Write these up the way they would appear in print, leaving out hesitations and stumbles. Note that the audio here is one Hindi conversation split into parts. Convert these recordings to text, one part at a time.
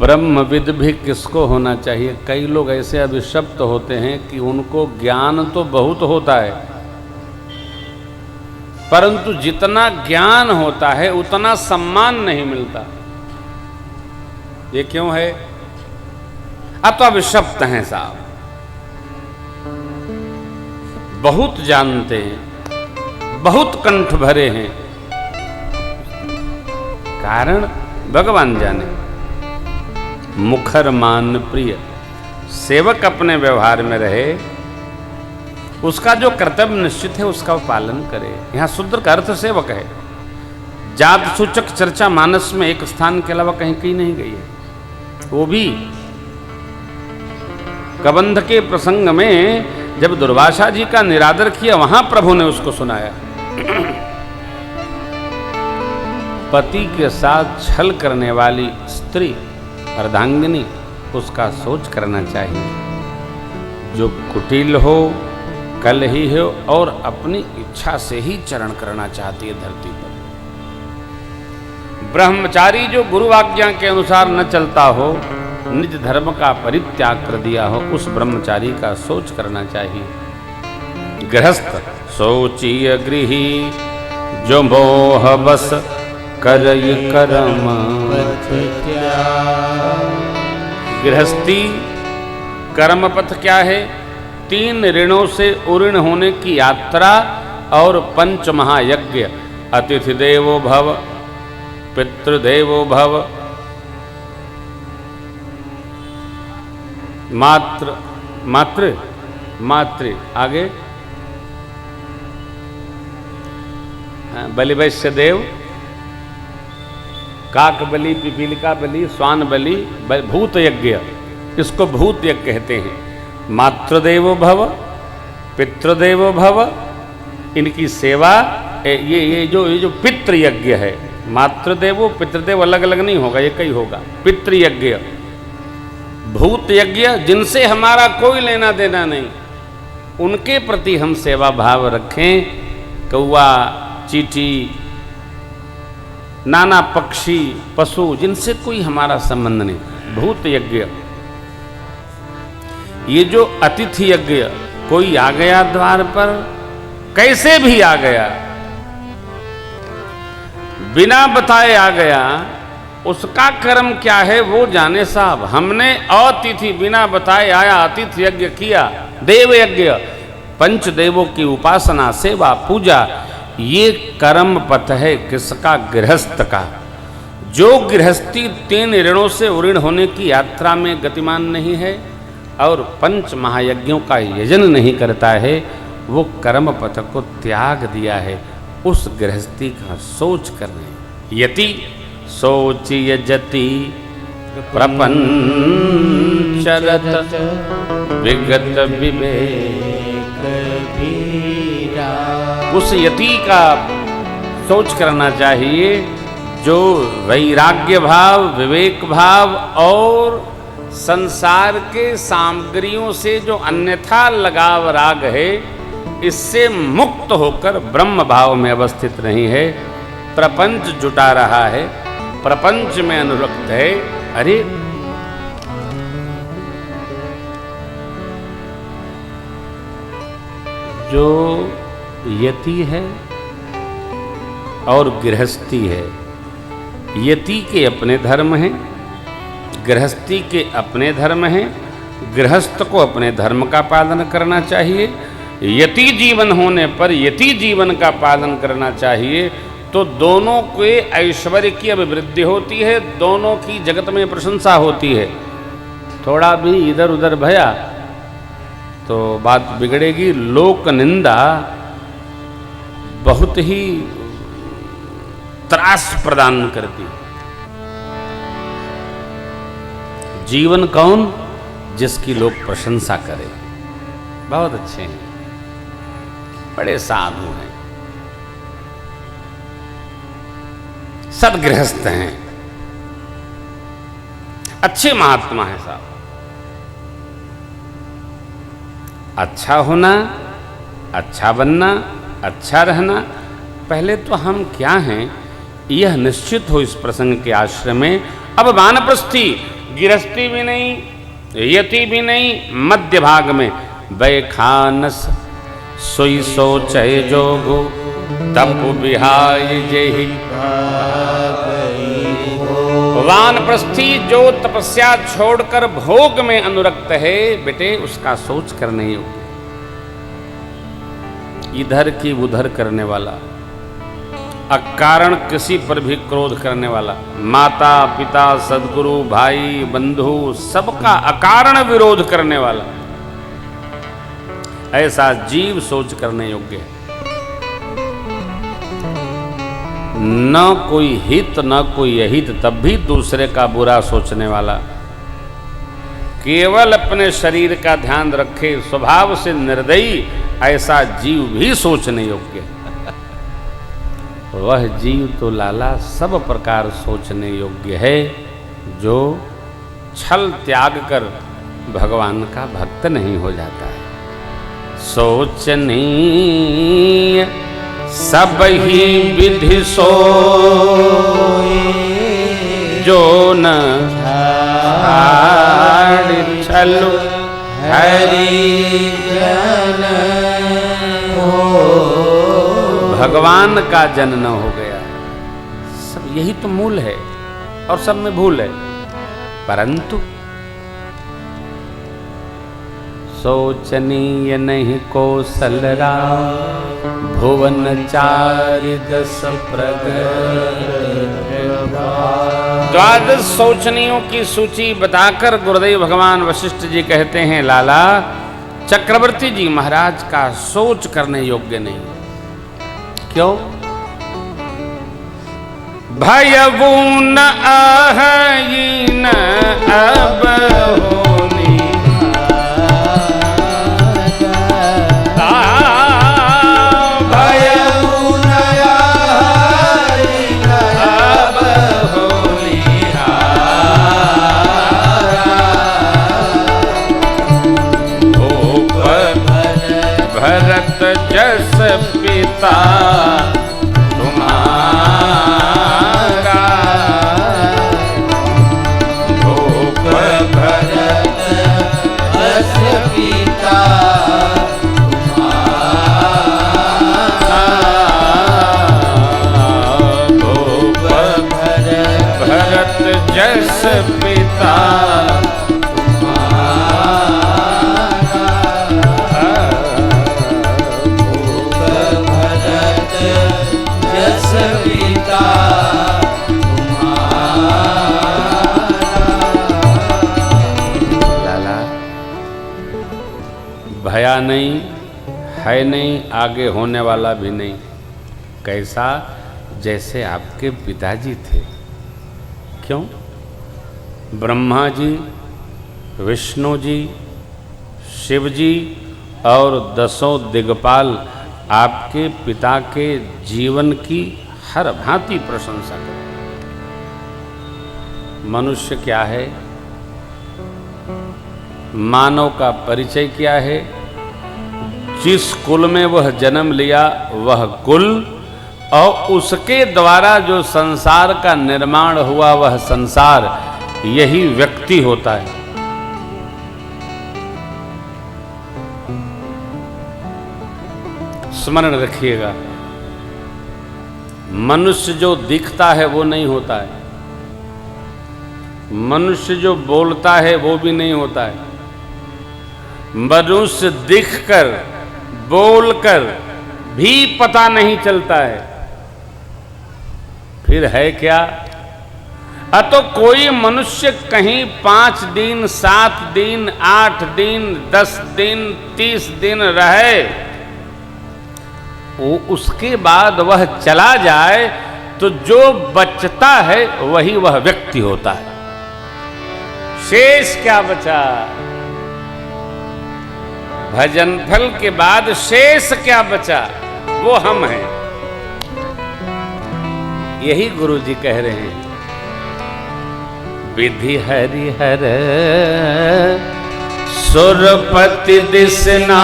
ब्रह्मविद भी किसको होना चाहिए? कई लोग ऐसे अभिशप्त होते हैं कि उनको ज्ञान तो बहुत होता है, परंतु जितना ज्ञान होता है उतना सम्मान नहीं मिलता। ये क्यों है? अब तो अभिशप्त हैं साहब, बहुत जानते हैं, बहुत कंठ भरे हैं, कारण भगवान जाने। मुखर मान प्रिय, सेवक अपने व्यवहार में रहे, उसका जो कर्तव्य निश्चित है उसका वो पालन करे। यहां शूद्र का अर्थ सेवक है। जात सूचक चर्चा मानस में एक स्थान के अलावा कहीं कहीं नहीं गई है। वो भी कबंध के प्रसंग में जब दुर्वासा जी का निरादर किया, वहां प्रभु ने उसको सुनाया। पति के साथ छल करने वाली स्त्री अर्धांगिनी, उसका सोच करना चाहिए। जो कुटिल हो, कलही हो और अपनी इच्छा से ही चरण करना चाहती है धरती पर। ब्रह्मचारी जो गुरु आज्ञा के अनुसार न चलता हो, निज धर्म का परित्याग कर दिया हो, उस ब्रह्मचारी का सोच करना चाहिए। गृहस्थ सोचिय गृही, जो मोह बस करय कर्म। गृहस्थी कर्मपथ क्या है? 3 ऋणों से उऋण होने की यात्रा और 5 महायज्ञ। अतिथि देवो भव, पितृदेवो भव, मातृ आगे बलि वैश्य देव, काक बलि, पिपीलिका बलि, स्वान बलि, भूत यज्ञ, इसको भूत यज्ञ कहते हैं। मातृदेवो भव, पितृदेवो भव, इनकी सेवा। ये जो पितृ यज्ञ है, मातृदेवो पितृदेव अलग अलग नहीं होगा, एक ही होगा। पितृ यज्ञ, भूत यज्ञ, जिनसे हमारा कोई लेना देना नहीं, उनके प्रति हम सेवा भाव रखें। कौआ, चींटी, नाना पक्षी, पशु, जिनसे कोई हमारा संबंध नहीं, भूत यज्ञ। ये जो अतिथि यज्ञ, कोई आ गया द्वार पर, कैसे भी आ गया, बिना बताए आ गया, उसका कर्म क्या है वो जाने साहब। हमने अतिथि बिना बताए आया, अतिथि यज्ञ किया, देव यज्ञ, पंच देवों की उपासना, सेवा, पूजा, ये कर्म पथ है किसका? गृहस्थ का। जो गृहस्थी 3 ऋणों से उऋण होने की यात्रा में गतिमान नहीं है और 5 महायज्ञों का यजन नहीं करता है, वो कर्म पथ को त्याग दिया है। उस गृहस्थी का सोच करने। यति सोच यजति प्रपंचरत विगत विवेक भीरा। उस यति का सोच करना चाहिए जो वैराग्य भाव, विवेक भाव और संसार के सामग्रियों से जो अन्यथा लगाव राग है, इससे मुक्त होकर ब्रह्म भाव में अवस्थित नहीं है, प्रपंच जुटा रहा है, प्रपंच में अनुरक्त है। अरे जो यति है और गृहस्थी है, यति के अपने धर्म हैं, गृहस्थी के अपने धर्म हैं। गृहस्थ को अपने धर्म का पालन करना चाहिए, यति जीवन होने पर यति जीवन का पालन करना चाहिए। तो दोनों के ऐश्वर्य की अभिवृद्धि होती है, दोनों की जगत में प्रशंसा होती है। थोड़ा भी इधर उधर भया तो बात बिगड़ेगी। लोक निंदा बहुत ही त्रास प्रदान करती। जीवन कौन? जिसकी लोग प्रशंसा करें। बहुत अच्छे हैं, बड़े साधु हैं, सदगृहस्थ हैं, अच्छे महात्मा हैं साहब। अच्छा होना, अच्छा बनना, अच्छा रहना, पहले तो हम क्या हैं यह निश्चित हो इस प्रसंग के आश्रय में। अब वानप्रस्थी गृहस्थी भी नहीं, यति भी नहीं, मध्य भाग में बैखानस सोई सोचै जोगु तप बिहाय जेहि वानप्रस्थी जो तपस्या छोड़कर भोग में अनुरक्त है बेटे उसका सोच करने योग्य, इधर की उधर करने वाला, अकारण किसी पर भी क्रोध करने वाला, माता पिता सदगुरु भाई बंधु सबका अकारण विरोध करने वाला, ऐसा जीव सोच करने योग्य है। न कोई हित न कोई अहित, तब भी दूसरे का बुरा सोचने वाला, केवल अपने शरीर का ध्यान रखे, स्वभाव से निर्दयी, ऐसा जीव भी सोचने योग्य है। वह जीव तो लाला सब प्रकार सोचने योग्य है जो छल त्याग कर भगवान का भक्त नहीं हो जाता है। सोचनीय सब ही विधि सोई जो न छलु हरि जन हो। भगवान का जन न हो गया, सब यही तो मूल है और सब में भूल है। परंतु सोचनीय नहीं कौशल राम भुवन चारि दस द्वादश सोचनियों की सूची बताकर गुरुदेव भगवान वशिष्ठ जी कहते हैं लाला चक्रवर्ती जी महाराज का सोच करने योग्य नहीं। क्यों? भयवून अहयीन अब होनी भयवून अहयीन अब होनी भूप भरत जस पिता जस पिता भूप भरत जस पिता लाला भया नहीं है नहीं आगे होने वाला भी नहीं। कैसा? जैसे आपके पिताजी थे। क्यों? ब्रह्मा जी विष्णु जी शिव जी और दसों दिग्पाल आपके पिता के जीवन की हर भांति प्रशंसा करते। मनुष्य क्या है, मानव का परिचय क्या है, जिस कुल में वह जन्म लिया वह कुल और उसके द्वारा जो संसार का निर्माण हुआ वह संसार, यही व्यक्ति होता है। स्मरण रखिएगा, मनुष्य जो दिखता है वो नहीं होता है, मनुष्य जो बोलता है वो भी नहीं होता है। मनुष्य दिखकर बोलकर भी पता नहीं चलता है, फिर है क्या? तो कोई मनुष्य कहीं 5 दिन 7 दिन 8 दिन 10 दिन 30 दिन रहे, वो उसके बाद वह चला जाए तो जो बचता है वही वह व्यक्ति होता है। शेष क्या बचा? भजन फल के बाद शेष क्या बचा? वो हम हैं। यही गुरु जी कह रहे हैं, विधि हरिहर सुरपति दिसना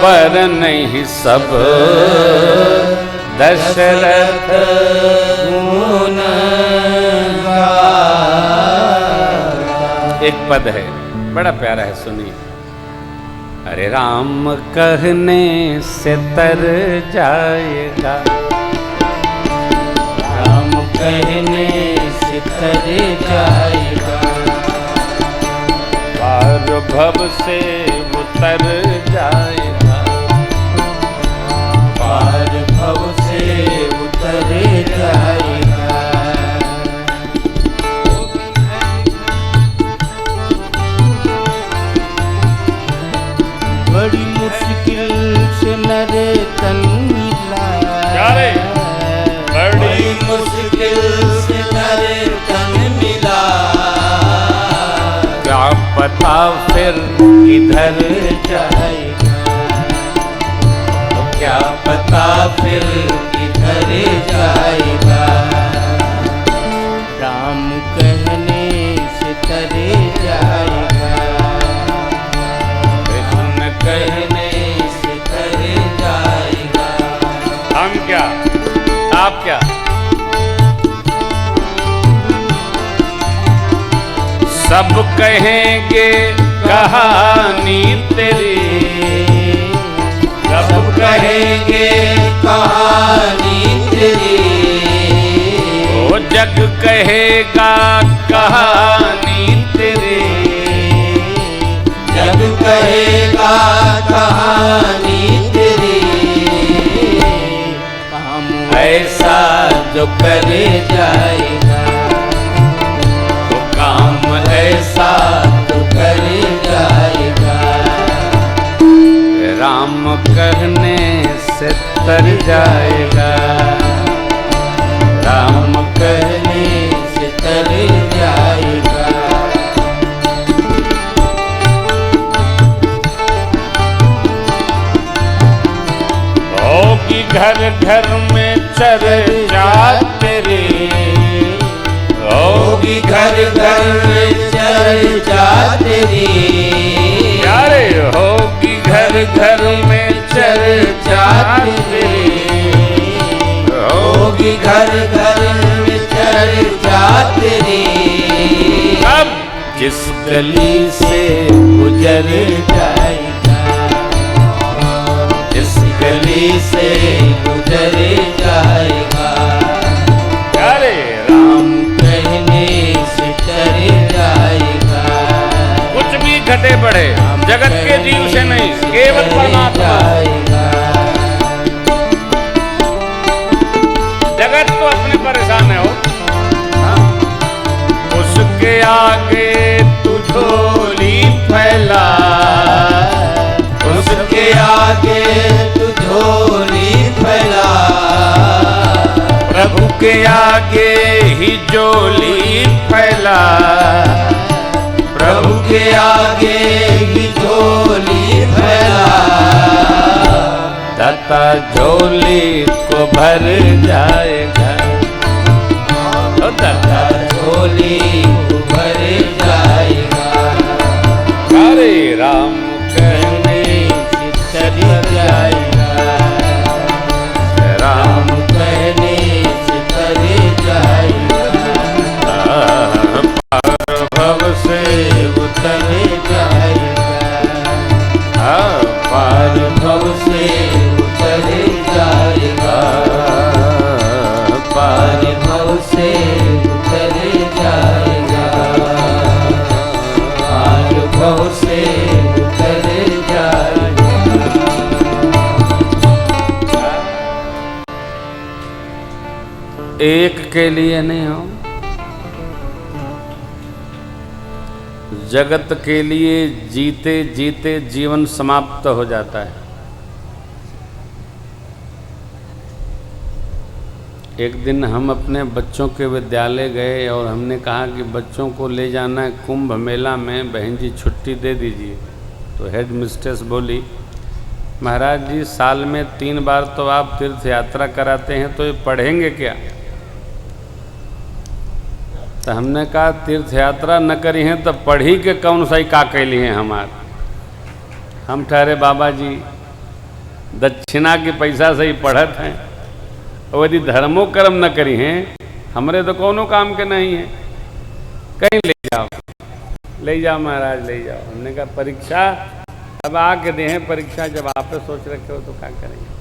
बर नहीं सब दशरथ गुण एक पद है बड़ा प्यारा है, सुनिए। अरे राम कहने से तर जाएगा, राम कहने से तर जाएगा, पार भव से उतर जाएगा, पार भव से उतर जाएगा। बड़ी मुश्किल से नर तन मिला, बड़ी मुश्किल से नर तन मिला, क्या पता फिर किधर जाएगा, क्या पता फिर किधर जाएगा। राम कहने से तर जाएगा, कृष्ण कहने से तर जाएगा। हम क्या आप क्या, सब कहेंगे कहानी तेरी, सब कहेंगे कहानी तेरी, ओ जग कहेगा कहानी तेरी, जग कहेगा कहानी तेरी। काम ऐसा जो करे जाएगा, वो काम ऐसा जो करे जाएगा। राम कहने से तर जाएगा, राम कहने से तर जाएगा। होगी घर घर में चर्चा तेरी, होगी घर घर में चर्चा तेरी, प्यारे होगी घर घर में चर्चा तेरी, होगी घर घर में चर्चा तेरी। अब जिस गली से गुजर जाएगा, जिस गली से गुजर जाएगा, प्यारे राम कहने से तर जाएगा। कुछ भी घटे बढ़े जगत के जीव से नहीं, केवल परमात्मा। जगत तो अपने परेशान है हो, हाँ? उसके आगे तू झोली फैला, उसके आगे तू झोली फैला, प्रभु के आगे ही झोली फैला, प्रभु के आगे ही झोली फैला। दाता झोली को भर जाएगा, ओ दाता झोली को भर जाएगा। अरे राम कहने से तर जाएगा, राम कहने से तर जाएगा। पार भव से उतर जाएगा, पार भव से उतर जाएगा, पार भव से उतर जाएगा, पार भव से उतर जाएगा। एक के लिए नहीं हो, जगत के लिए जीते जीते जीवन समाप्त हो जाता है। एक दिन हम अपने बच्चों के विद्यालय गए और हमने कहा कि बच्चों को ले जाना है कुंभ मेला में, बहन जी छुट्टी दे दीजिए। तो हेड मिस्ट्रेस बोली, महाराज जी साल में 3 बार तो आप तीर्थ यात्रा कराते हैं, तो ये पढ़ेंगे क्या? तो हमने कहा तीर्थ यात्रा न करी हैं तो पढ़ी के कौन सा ही का कैली हैं हमार। हम ठहरे बाबा जी दक्षिणा के पैसा से ही पढ़त हैं, और यदि धर्मो कर्म न करी हैं हमरे तो कोनो काम के नहीं है, कहीं ले जाओ। ले जाओ महाराज ले जाओ। हमने कहा परीक्षा अब आके दे हैं परीक्षा, जब आप सोच रखे हो तो क्या करेंगे।